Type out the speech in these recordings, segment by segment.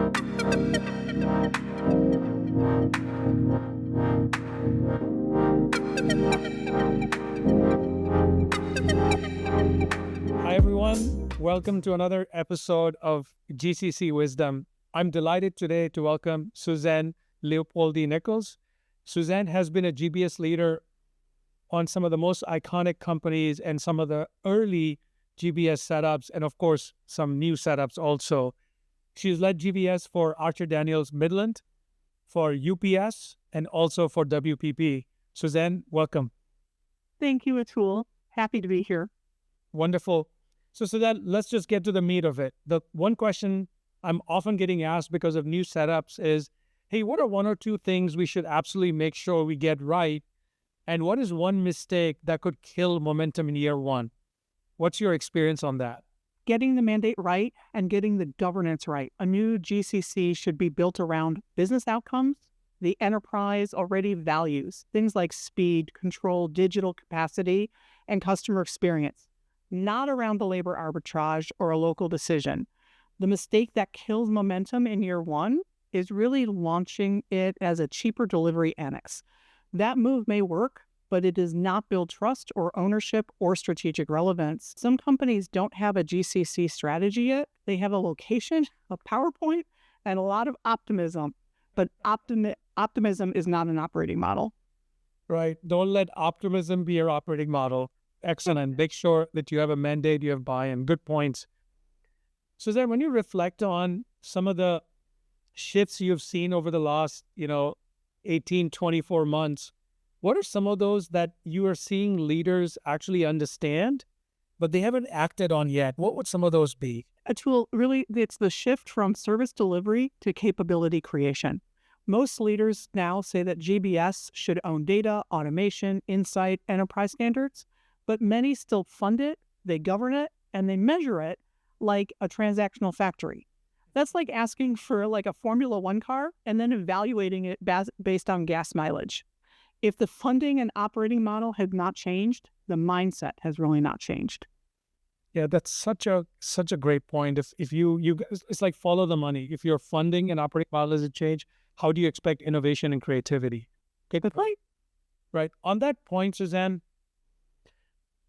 Hi, everyone. Welcome to another episode of GCC Wisdom. I'm delighted today to welcome Suzanne Leopoldi-Nichols. Suzanne has been a GBS leader on some of the most iconic companies and some of the early GBS setups, and of course, some new setups also. She's led GBS for Archer Daniels Midland, for UPS, and also for WPP. Suzanne, welcome. Thank you, Atul. Happy to be here. Wonderful. So that let's just get to the meat of it. The one question I'm often getting asked because of new setups is, hey, what are one or two things we should absolutely make sure we get right? And what is one mistake that could kill momentum in year one? What's your experience on that? Getting the mandate right and getting the governance right. A new GCC should be built around business outcomes, the enterprise already values, things like speed, control, digital capacity, and customer experience, not around the labor arbitrage or a local decision. The mistake that kills momentum in year one is really launching it as a cheaper delivery annex. That move may work, but it does not build trust or ownership or strategic relevance. Some companies don't have a GCC strategy yet. They have a location, a PowerPoint, and a lot of optimism. But optimism is not an operating model. Right. Don't let optimism be your operating model. Excellent. Make sure that you have a mandate, you have buy-in. Good points. Suzanne, when you reflect on some of the shifts you've seen over the last, 18, 24 months, what are some of those that you are seeing leaders actually understand, but they haven't acted on yet? What would some of those be? Atul, really, it's the shift from service delivery to capability creation. Most leaders now say that GBS should own data, automation, insight, enterprise standards, but many still fund it, they govern it, and they measure it like a transactional factory. That's like asking for like a Formula One car and then evaluating it based on gas mileage. If the funding and operating model has not changed, the mindset has really not changed. Yeah, that's such a great point. If you it's like follow the money. If your funding and operating model doesn't change, how do you expect innovation and creativity? Okay, good point. Right. On that point, Suzanne,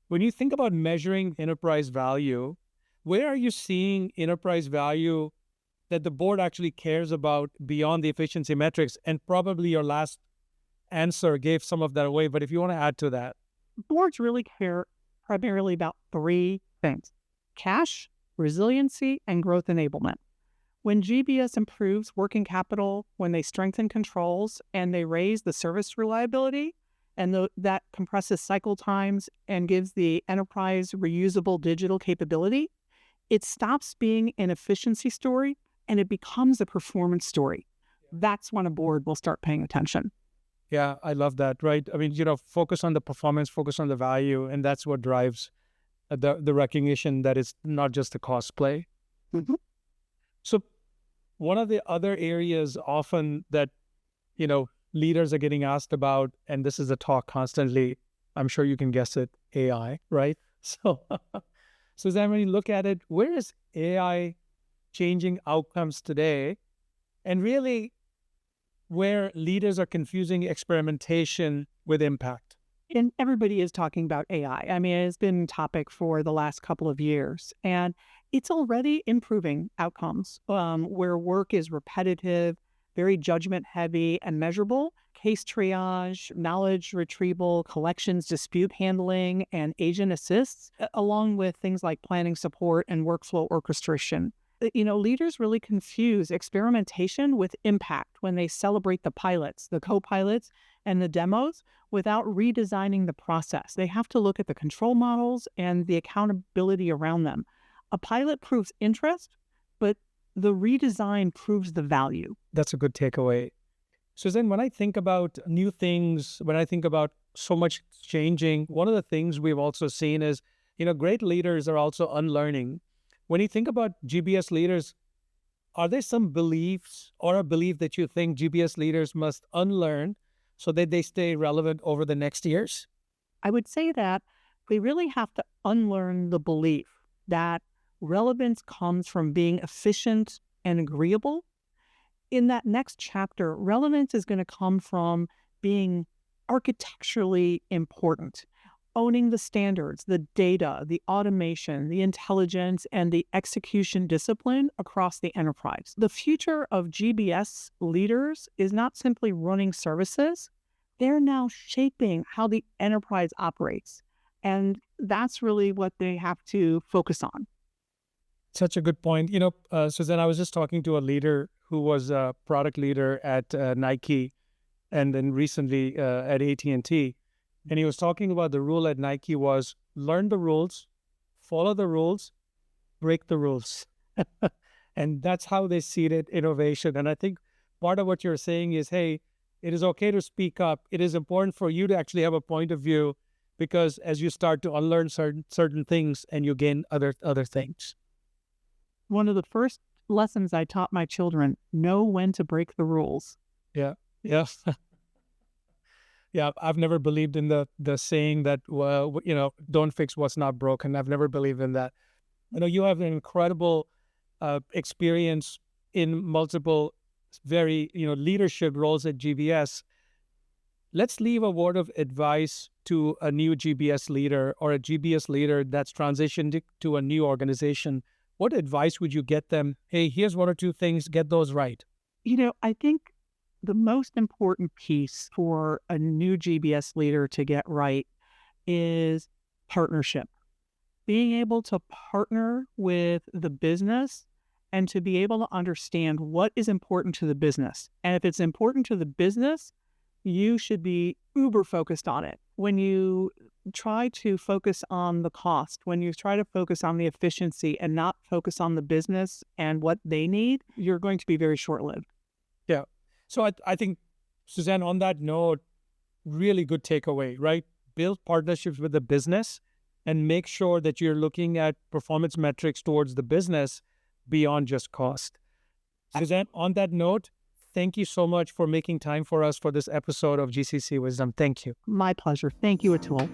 when you think about measuring enterprise value, where are you seeing enterprise value that the board actually cares about beyond the efficiency metrics? And probably your last answer gave some of that away, but if you want to add to that. Boards really care primarily about three things: cash, resiliency, and growth enablement. When GBS improves working capital, when they strengthen controls, and they raise the service reliability, and that compresses cycle times and gives the enterprise reusable digital capability, it stops being an efficiency story and it becomes a performance story. That's when a board will start paying attention. Yeah, I love that, right? I mean, focus on the performance, focus on the value, and that's what drives the recognition that it's not just a cost play. Mm-hmm. So one of the other areas often that, leaders are getting asked about, and this is a talk constantly, I'm sure you can guess it, AI, right? So, Suzanne, when you look at it, where is AI changing outcomes today? And really, where leaders are confusing experimentation with impact. And everybody is talking about AI. I mean, it's been a topic for the last couple of years, and it's already improving outcomes where work is repetitive, very judgment heavy and measurable. Case triage, knowledge retrieval, collections, dispute handling, and agent assists, along with things like planning support and workflow orchestration. Leaders really confuse experimentation with impact when they celebrate the pilots, the co-pilots, and the demos without redesigning the process. They have to look at the control models and the accountability around them. A pilot proves interest, but the redesign proves the value. That's a good takeaway. Suzanne, when I think about new things, when I think about so much changing, one of the things we've also seen is, great leaders are also unlearning. When you think about GBS leaders, are there some beliefs or a belief that you think GBS leaders must unlearn so that they stay relevant over the next years? I would say that we really have to unlearn the belief that relevance comes from being efficient and agreeable in that next chapter, relevance is going to come from being architecturally important, owning the standards, the data, the automation, the intelligence, and the execution discipline across the enterprise. The future of GBS leaders is not simply running services. They're now shaping how the enterprise operates. And that's really what they have to focus on. Such a good point. Suzanne, I was just talking to a leader who was a product leader at Nike and then recently at AT&T. And he was talking about the rule at Nike was learn the rules, follow the rules, break the rules. And that's how they seeded innovation. And I think part of what you're saying is, hey, it is okay to speak up. It is important for you to actually have a point of view, because as you start to unlearn certain things and you gain other things. One of the first lessons I taught my children, know when to break the rules. Yeah. Yeah, I've never believed in the saying that, don't fix what's not broken. I've never believed in that. You have an incredible experience in multiple very, leadership roles at GBS. Let's leave a word of advice to a new GBS leader or a GBS leader that's transitioned to a new organization. What advice would you get them? Hey, here's one or two things, get those right. I think the most important piece for a new GBS leader to get right is partnership. Being able to partner with the business and to be able to understand what is important to the business. And if it's important to the business, you should be uber focused on it. When you try to focus on the cost, when you try to focus on the efficiency and not focus on the business and what they need, you're going to be very short-lived. Yeah. So I think, Suzanne, on that note, really good takeaway, right? Build partnerships with the business and make sure that you're looking at performance metrics towards the business beyond just cost. Suzanne, on that note, thank you so much for making time for us for this episode of GCC Wisdom. Thank you. My pleasure. Thank you, Atul.